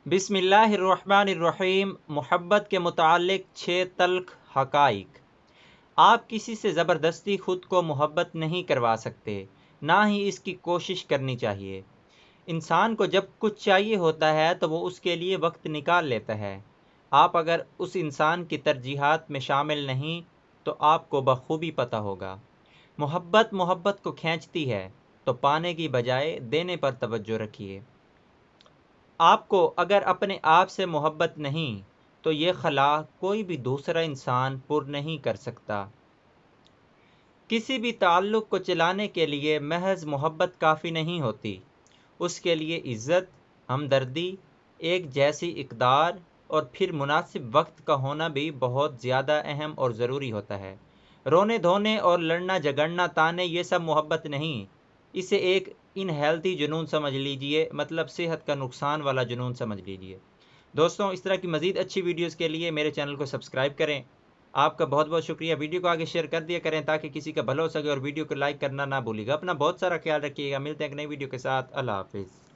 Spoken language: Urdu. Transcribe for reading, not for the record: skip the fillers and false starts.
بسم اللہ الرحمن الرحیم۔ محبت کے متعلق 6 تلخ حقائق۔ آپ کسی سے زبردستی خود کو محبت نہیں کروا سکتے، نہ ہی اس کی کوشش کرنی چاہیے۔ انسان کو جب کچھ چاہیے ہوتا ہے تو وہ اس کے لیے وقت نکال لیتا ہے۔ آپ اگر اس انسان کی ترجیحات میں شامل نہیں تو آپ کو بخوبی پتہ ہوگا۔ محبت کو کھینچتی ہے تو پانے کی بجائے دینے پر توجہ رکھیے۔ آپ کو اگر اپنے آپ سے محبت نہیں تو یہ خلا کوئی بھی دوسرا انسان پر نہیں کر سکتا۔ کسی بھی تعلق کو چلانے کے لیے محض محبت کافی نہیں ہوتی، اس کے لیے عزت، ہمدردی، ایک جیسی اقدار اور پھر مناسب وقت کا ہونا بھی بہت زیادہ اہم اور ضروری ہوتا ہے۔ رونے دھونے اور لڑنا جھگڑنا تانے یہ سب محبت نہیں، اسے ایک انہیلتھی جنون سمجھ لیجئے، مطلب صحت کا نقصان والا جنون سمجھ لیجئے۔ دوستوں، اس طرح کی مزید اچھی ویڈیوز کے لیے میرے چینل کو سبسکرائب کریں۔ آپ کا بہت بہت شکریہ۔ ویڈیو کو آگے شیئر کر دیا کریں تاکہ کسی کا بھلا ہو سکے، اور ویڈیو کو لائک کرنا نہ بھولیے گا۔ اپنا بہت سارا خیال رکھیے گا۔ ملتے ہیں ایک نئی ویڈیو کے ساتھ۔ اللہ حافظ۔